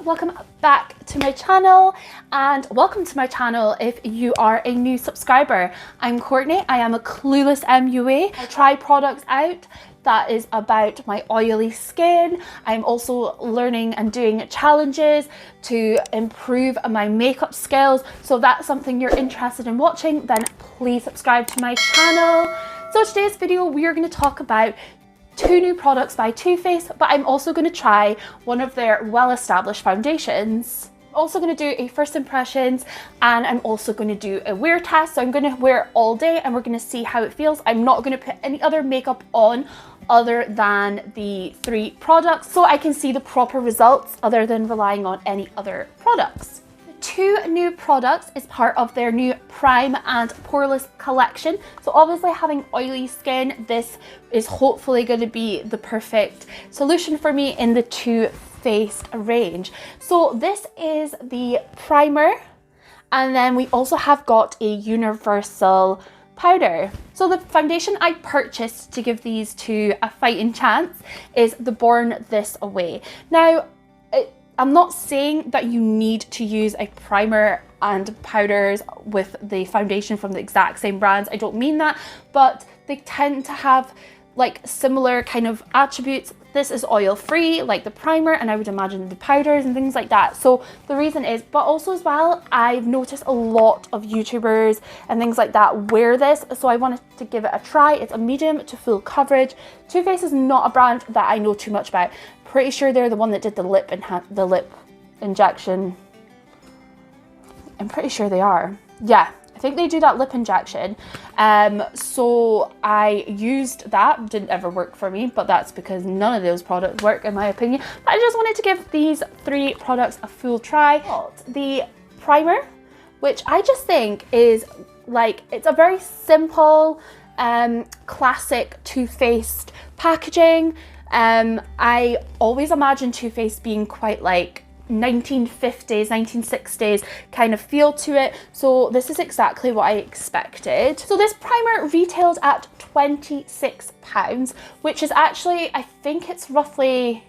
welcome back to my channel, and welcome to my channel if you are a new subscriber. I'm Courtney, I am a clueless MUA. I try products out that is about my oily skin. I'm also learning and doing challenges to improve my makeup skills. So if that's something you're interested in watching, then please subscribe to my channel. So today's video, we are going to talk about 2 new products by Too Faced, but I'm also going to try one of their well-established foundations. I'm also going to do a first impressions, and I'm also going to do a wear test. So I'm going to wear it all day and we're going to see how it feels. I'm not going to put any other makeup on other than the 3 products, so I can see the proper results other than relying on any other products. 2 new products is part of their new Prime and Poreless collection. So obviously, having oily skin, this is hopefully going to be the perfect solution for me in the Too Faced range. So this is the primer, and then we also have got a universal powder. So the foundation I purchased to give these 2 a fighting chance is the Born This Way. Now, I'm not saying that you need to use a primer and powders with the foundation from the exact same brands. I don't mean that, but they tend to have like similar kind of attributes. This is oil free like the primer, and I would imagine the powders and things like that. So the reason is, but also as well, I've noticed a lot of YouTubers and things like that wear this, so I wanted to give it a try. It's a medium to full coverage. Too Faced is not a brand that I know too much about. Pretty sure they're the one that did the lip injection. I'm pretty sure they are. Yeah, I think they do that lip injection. So I used that, didn't ever work for me, but that's because none of those products work in my opinion. But I just wanted to give these 3 products a full try. The primer, which I just think is like, it's a very simple, classic Too Faced packaging. I always imagine Too Faced being quite like 1950s, 1960s kind of feel to it. So this is exactly what I expected. So this primer retailed at £26, which is actually, I think it's roughly,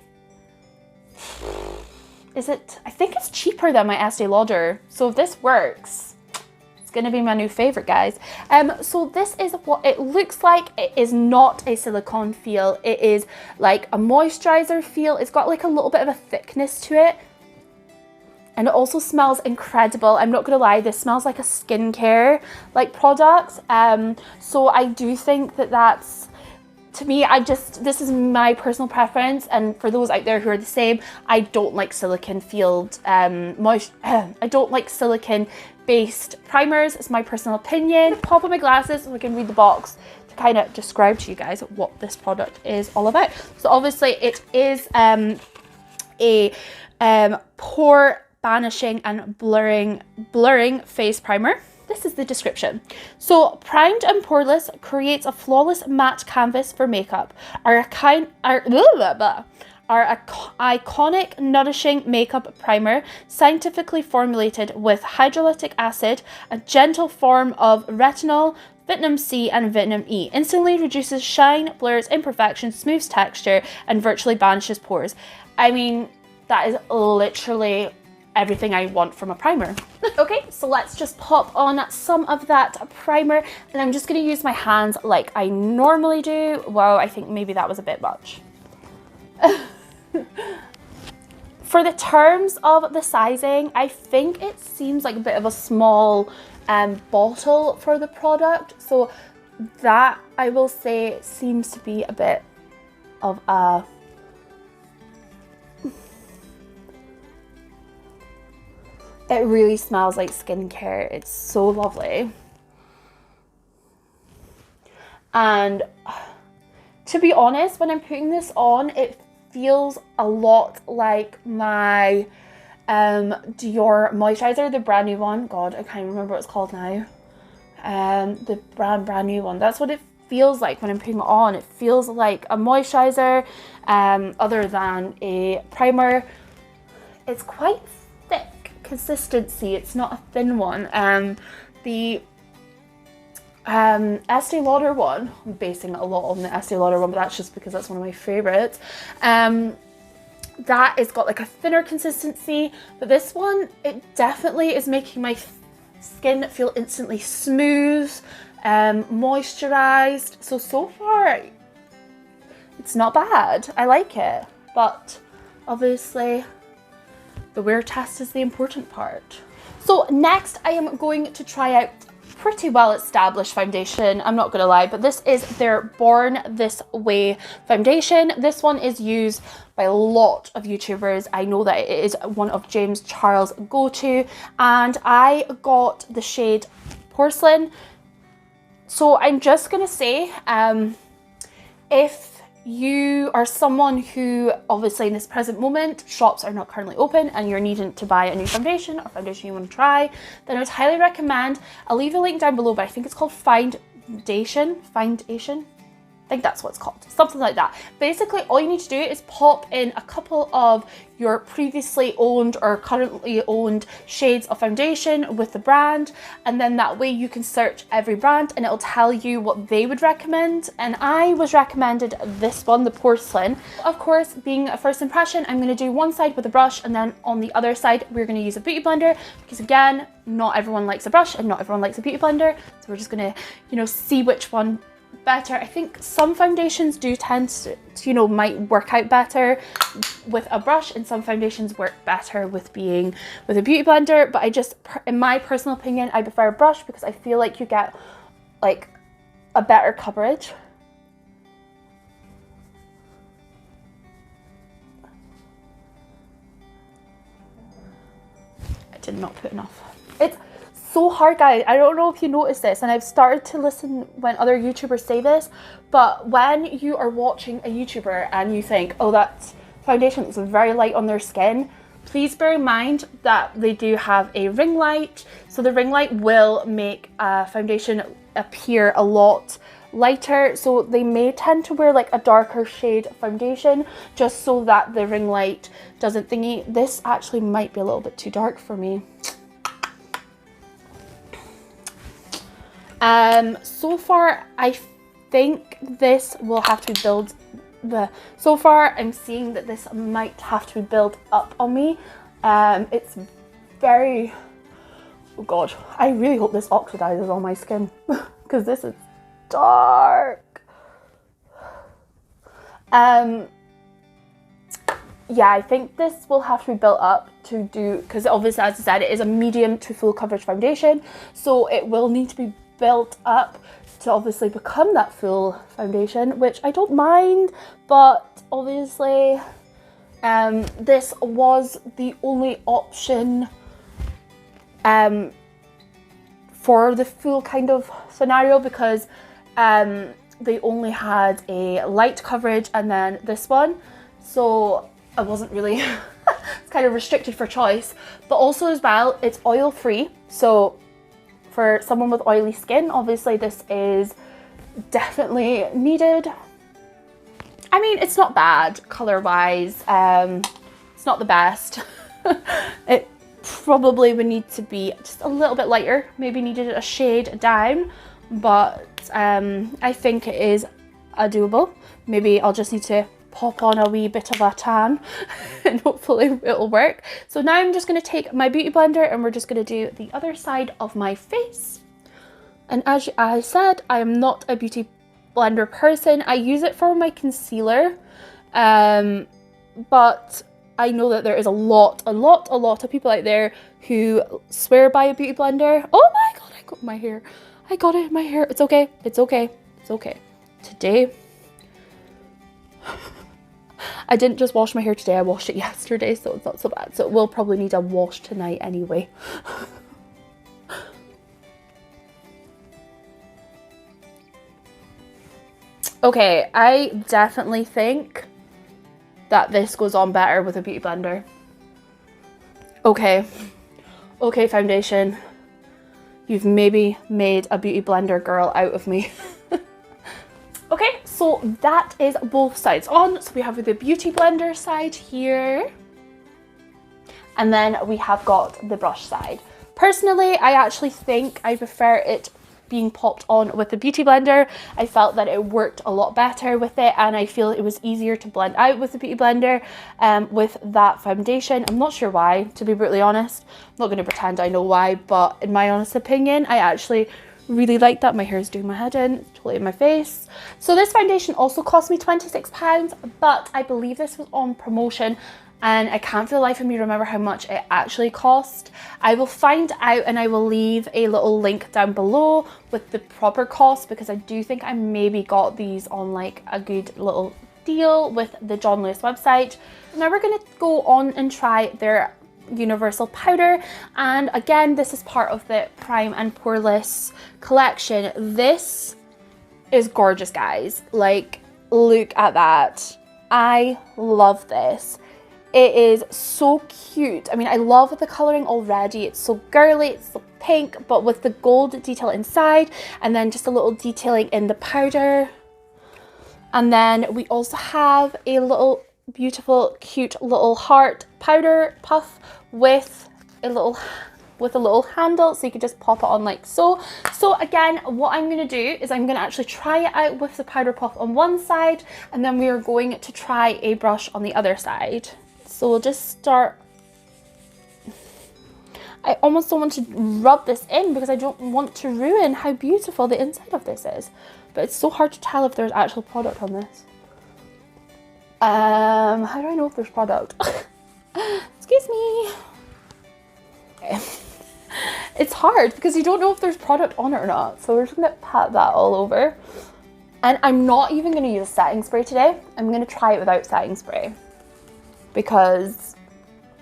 I think it's cheaper than my Estee Lauder. So if this works, it's gonna be my new favorite, guys. So this is what it looks like. It is not a silicone feel. It is like a moisturizer feel. It's got like a little bit of a thickness to it. And it also smells incredible. I'm not gonna lie, this smells like a skincare like product. So I do think that that's, to me, this is my personal preference, and for those out there who are the same, I don't like silicone filled, I don't like silicone based primers. It's my personal opinion. Pop on my glasses so I can read the box to kind of describe to you guys what this product is all about. So obviously it is a Pore Banishing and blurring face primer. This is the description. So, primed and poreless creates a flawless matte canvas for makeup. Our iconic nourishing makeup primer, scientifically formulated with hyaluronic acid, a gentle form of retinol, vitamin C and vitamin E, instantly reduces shine, blurs imperfections, smooths texture, and virtually banishes pores. I mean, that is literally everything I want from a primer. Okay, so let's just pop on some of that primer, and I'm just gonna use my hands like I normally do. Wow, I think maybe that was a bit much. For the terms of the sizing, I think it seems like a bit of a small bottle for the product. So that, I will say, seems to be a bit of a it really smells like skincare. It's so lovely. And to be honest, when I'm putting this on, it feels a lot like my Dior moisturizer, the brand new one. God, I can't remember what it's called now. The brand new one. That's what it feels like when I'm putting it on. It feels like a moisturizer, other than a primer. It's quite thick consistency. It's not a thin one. The Estee Lauder one, I'm basing it a lot on the Estee Lauder one, but that's just because that's one of my favorites. that has got like a thinner consistency, but this one, it definitely is making my skin feel instantly smooth, moisturized. So far, it's not bad. I like it, but obviously the wear test is the important part. So next I am going to try out pretty well established foundation, I'm not gonna lie, but this is their Born This Way foundation. This one is used by a lot of YouTubers. I know that it is one of James Charles' go-to, and I got the shade Porcelain. So I'm just gonna say, if you are someone who, obviously in this present moment, shops are not currently open and you're needing to buy a new foundation or foundation you want to try, then I would highly recommend, I'll leave the link down below, but I think it's called Foundation. I think that's what it's called, something like that. Basically, all you need to do is pop in a couple of your previously owned or currently owned shades of foundation with the brand, and then that way you can search every brand and it'll tell you what they would recommend. And I was recommended this one, the Porcelain. Of course, being a first impression, I'm going to do one side with a brush, and then on the other side we're going to use a beauty blender, because again, not everyone likes a brush and not everyone likes a beauty blender, so we're just going to, you know, see which one better. I think some foundations do tend to, you know, might work out better with a brush, and some foundations work better with being with a beauty blender, but I just, in my personal opinion, I prefer a brush because I feel like you get like a better coverage. I did not put enough. It's so hard, guys. I don't know if you noticed this, and I've started to listen when other YouTubers say this, but when you are watching a YouTuber and you think, oh, that foundation looks very light on their skin, please bear in mind that they do have a ring light. So the ring light will make a foundation appear a lot lighter, so they may tend to wear like a darker shade foundation just so that the ring light doesn't thingy. This actually might be a little bit too dark for me. So far I think this will have to be built, so far I'm seeing that this might have to be built up on me. It's very, oh god, I really hope this oxidizes on my skin because this is dark. Yeah, I think this will have to be built up to do, because obviously, as I said, it is a medium to full coverage foundation, so it will need to be built up to obviously become that full foundation, which I don't mind, but obviously this was the only option for the full kind of scenario, because they only had a light coverage and then this one, so I wasn't really it's kind of restricted for choice. But also as well, it's oil free, so for someone with oily skin, obviously this is definitely needed. I mean, it's not bad color wise, it's not the best. It probably would need to be just a little bit lighter, maybe needed a shade down, but I think it is a doable. Maybe I'll just need to pop on a wee bit of a tan and hopefully it'll work. So now I'm just going to take my beauty blender and we're just going to do the other side of my face. And as I said, I am not a beauty blender person. I use it for my concealer, but I know that there is a lot of people out there who swear by a beauty blender. Oh my god, I got my hair. I got it in my hair. It's okay. It's okay. It's okay. Today, I didn't just wash my hair today, I washed it yesterday, so it's not so bad. So it will probably need a wash tonight anyway. Okay, I definitely think that this goes on better with a beauty blender. Okay, foundation. You've maybe made a beauty blender girl out of me. Okay, so that is both sides on. So we have the beauty blender side here, and then we have got the brush side. Personally, I actually think I prefer it being popped on with the Beauty Blender. I felt that it worked a lot better with it, and I feel it was easier to blend out with the Beauty Blender with that foundation. I'm not sure why, to be brutally honest. I'm not going to pretend I know why, but in my honest opinion, I actually really like that. My hair is doing my head in, it's totally in my face. So this foundation also cost me £26, but I believe this was on promotion, and I can't for the life of me remember how much it actually cost. I will find out, and I will leave a little link down below with the proper cost, because I do think I maybe got these on like a good little deal with the John Lewis website. Now we're going to go on and try their universal powder, and again, this is part of the Prime and Poreless collection. This is gorgeous, guys. Like, look at that. I love this. It is so cute. I mean, I love the coloring already. It's so girly, it's so pink, but with the gold detail inside, and then just a little detailing in the powder. And then we also have a little beautiful, cute little heart powder puff with a little handle, so you can just pop it on like so. So again, what I'm going to do is I'm going to actually try it out with the powder puff on one side, and then we are going to try a brush on the other side. So we'll just start. I almost don't want to rub this in because I don't want to ruin how beautiful the inside of this is, but it's so hard to tell if there's actual product on this. How do I know if there's product? Excuse me. Okay. It's hard because you don't know if there's product on it or not. So we're just gonna pat that all over. And I'm not even gonna use setting spray today. I'm gonna try it without setting spray, because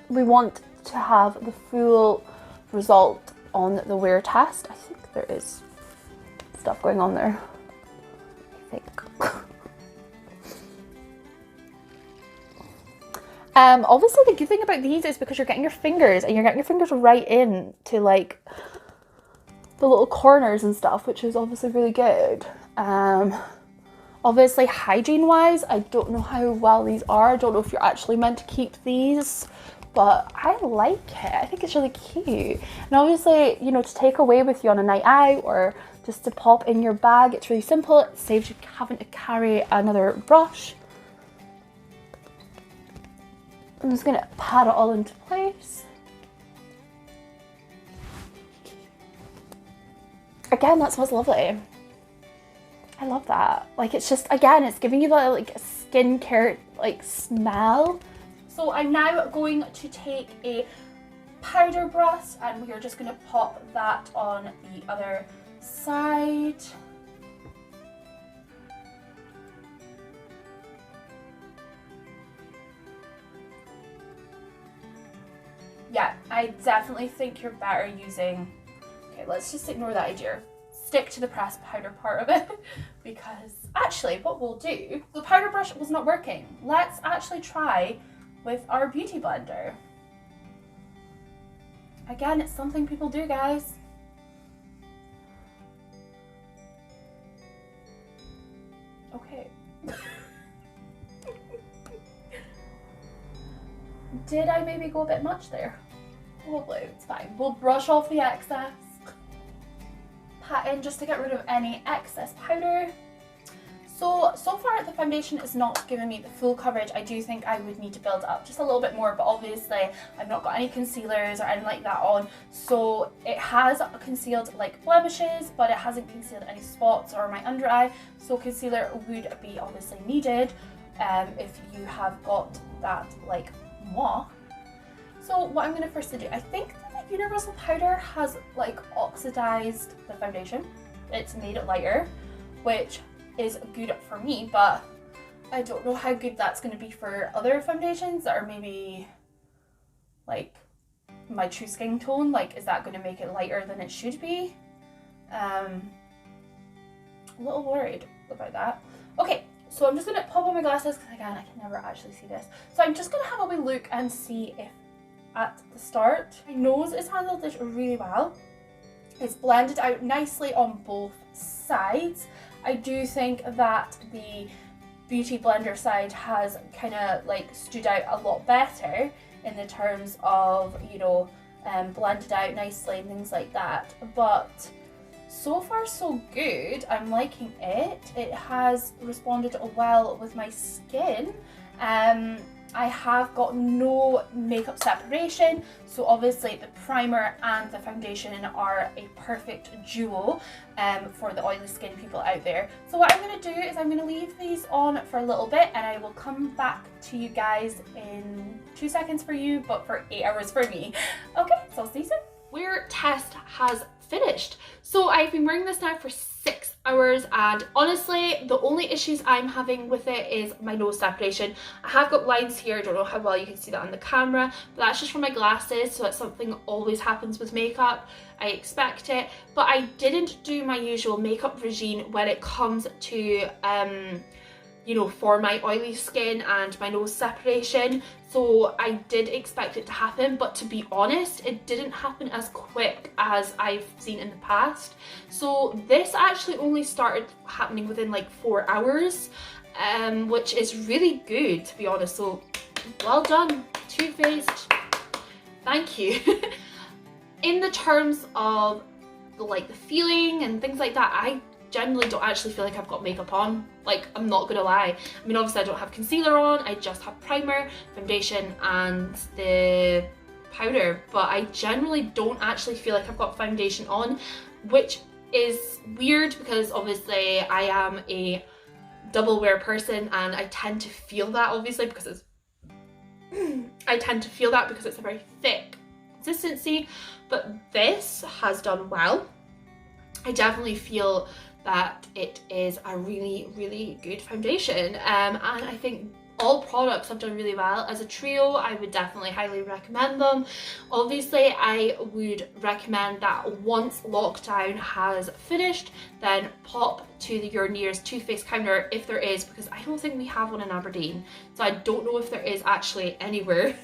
we want to have the full result on the wear test. I think there is stuff going on there. I think. Obviously the good thing about these is because you're getting your fingers, and you're getting your fingers right in to like the little corners and stuff, which is obviously really good. Obviously hygiene wise, I don't know how well these are. I don't know if you're actually meant to keep these, but I like it. I think it's really cute. And obviously, you know, to take away with you on a night out or just to pop in your bag, it's really simple. It saves you having to carry another brush. I'm just gonna pat it all into place. Again, that smells lovely. I love that. Like, it's just, again, it's giving you that like skincare like smell. So I'm now going to take a powder brush, and we are just gonna pop that on the other side. Yeah, I definitely think you're better using, okay, let's just ignore that idea. Stick to the pressed powder part of it, because actually what we'll do, the powder brush was not working. Let's actually try with our Beauty Blender. Again, it's something people do, guys. Okay. Did I maybe go a bit much there? Probably, it's fine. We'll brush off the excess. Pat in just to get rid of any excess powder. So far the foundation is not giving me the full coverage. I do think I would need to build up just a little bit more, but obviously I've not got any concealers or anything like that on. So it has concealed like blemishes, but it hasn't concealed any spots or my under eye. So concealer would be obviously needed if you have got that like moi. So what I'm going to firstly do, I think that the universal powder has like oxidized the foundation. It's made it lighter, which is good for me, but I don't know how good that's going to be for other foundations that are maybe like my true skin tone. Like, is that going to make it lighter than it should be? A little worried about that. Okay, so I'm just going to pop on my glasses because again I can never actually see this. So I'm just going to have a wee look and see if at the start my nose has handled this really well. It's blended out nicely on both sides. I do think that the Beauty Blender side has kind of like stood out a lot better in the terms of, you know, blended out nicely and things like that. But so far so good. I'm liking it. It has responded well with my skin. I have got no makeup separation, so obviously the primer and the foundation are a perfect duo for the oily skin people out there. So what I'm going to do is I'm going to leave these on for a little bit, and I will come back to you guys in 2 seconds for you, but for 8 hours for me. Okay, so I'll see you soon. Wear test has finished. So I've been wearing this now for 6 hours, and honestly the only issues I'm having with it is my nose separation. I have got lines here, I don't know how well you can see that on the camera, but that's just from my glasses, so that's something that always happens with makeup. I expect it, but I didn't do my usual makeup regime when it comes to you know, for my oily skin and my nose separation. So I did expect it to happen, but to be honest, it didn't happen as quick as I've seen in the past. So this actually only started happening within like 4 hours, which is really good, to be honest. So well done, Too Faced, thank you. In the terms of like the feeling and things like that, I generally don't actually feel like I've got makeup on. Like, I'm not gonna lie. I mean, obviously I don't have concealer on, I just have primer, foundation and the powder, but I generally don't actually feel like I've got foundation on, which is weird because obviously I am a double wear person, and I tend to feel that obviously because it's a very thick consistency, but this has done well. I definitely feel that it is a really, really good foundation, and I think all products have done really well. As a trio, I would definitely highly recommend them. Obviously, I would recommend that once lockdown has finished, then pop to your nearest Too Faced counter if there is, because I don't think we have one in Aberdeen, so I don't know if there is actually anywhere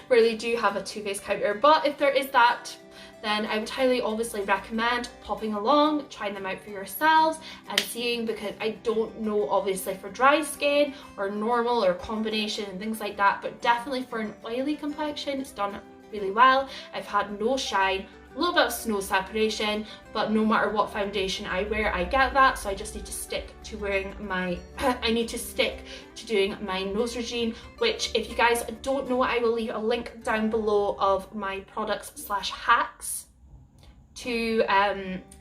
where they do have a Too Faced counter, but if there is that, then I would highly obviously recommend popping along, trying them out for yourselves and seeing, because I don't know obviously for dry skin or normal or combination and things like that, but definitely for an oily complexion it's done really well. I've had no shine, a little bit of snow separation, but no matter what foundation I wear I get that, so I just need to stick to wearing my doing my nose regime, which if you guys don't know, I will leave a link down below of my products / hacks to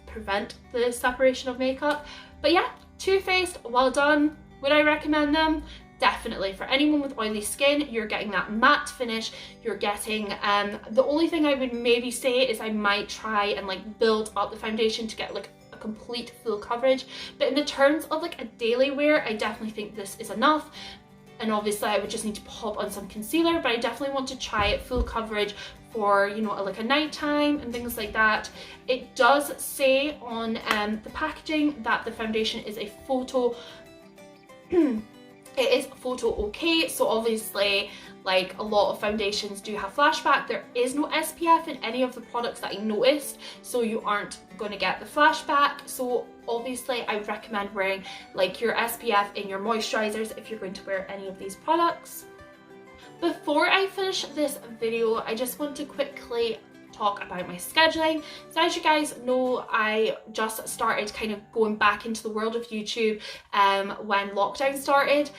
prevent the separation of makeup. But yeah, Too Faced, well done. Would I recommend them? Definitely. For anyone with oily skin, you're getting that matte finish, you're getting the only thing I would maybe say is I might try and like build up the foundation to get like a complete full coverage, but in the terms of like a daily wear, I definitely think this is enough. And obviously I would just need to pop on some concealer, but I definitely want to try it full coverage for, you know, like a nighttime and things like that. It does say on the packaging that the foundation is a photo it is photo okay, so obviously like a lot of foundations do have flashback. There is no SPF in any of the products that I noticed, so you aren't going to get the flashback. So obviously I recommend wearing like your SPF in your moisturizers if you're going to wear any of these products. Before I finish this video, I just want to quickly talk about my scheduling. So as you guys know, I just started kind of going back into the world of YouTube when lockdown started.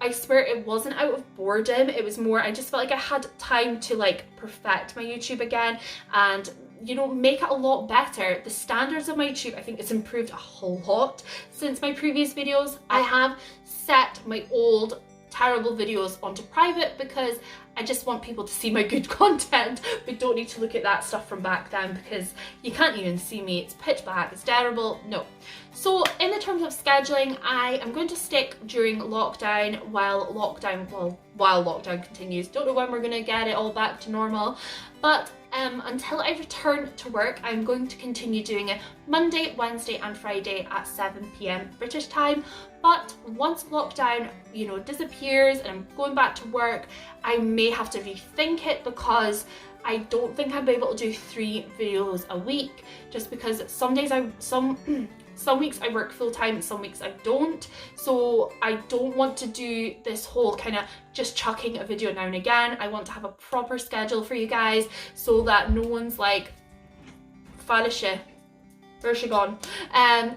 I swear it wasn't out of boredom, it was more I just felt like I had time to like perfect my YouTube again and, you know, make it a lot better. The standards of my YouTube, I think it's improved a whole lot since my previous videos. I have set my old terrible videos onto private because I just want people to see my good content, but don't need to look at that stuff from back then because you can't even see me, it's pitch black, it's terrible, no. So in the terms of scheduling, I am going to stick during lockdown while lockdown continues. Don't know when we're going to get it all back to normal, but until I return to work, I'm going to continue doing it Monday, Wednesday and Friday at 7 p.m. British time. But once lockdown, you know, disappears and I'm going back to work, I may have to rethink it because I don't think I'll be able to do 3 videos a week, just because some days some weeks I work full time, some weeks I don't. So I don't want to do this whole kind of just chucking a video now and again. I want to have a proper schedule for you guys so that no one's like, Falisha, Where's she gone?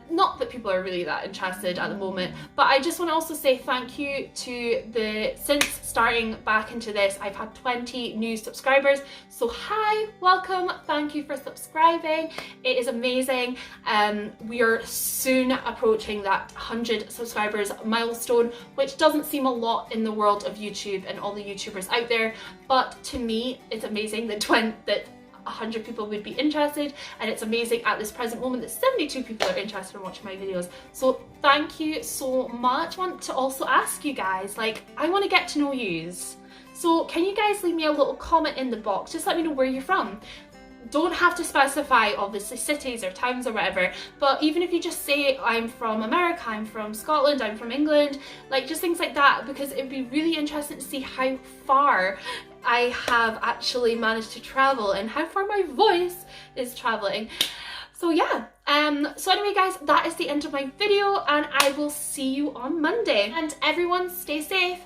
Not that people are really that interested at the moment, but I just want to also say thank you to since starting back into this, I've had 20 new subscribers. So hi, welcome, thank you for subscribing. It is amazing. We are soon approaching that 100 subscribers milestone, which doesn't seem a lot in the world of YouTube and all the YouTubers out there, but to me, it's amazing that 100 people would be interested, and it's amazing at this present moment that 72 people are interested in watching my videos. So thank you so much. I want to also ask you guys, like, I want to get to know yous. So can you guys leave me a little comment in the box? Just let me know where you're from. Don't have to specify obviously cities or towns or whatever, but even if you just say I'm from America, I'm from Scotland, I'm from England, like just things like that, because it'd be really interesting to see how far I have actually managed to travel and how far my voice is traveling. So yeah, so anyway guys, that is the end of my video, and I will see you on Monday. And everyone stay safe.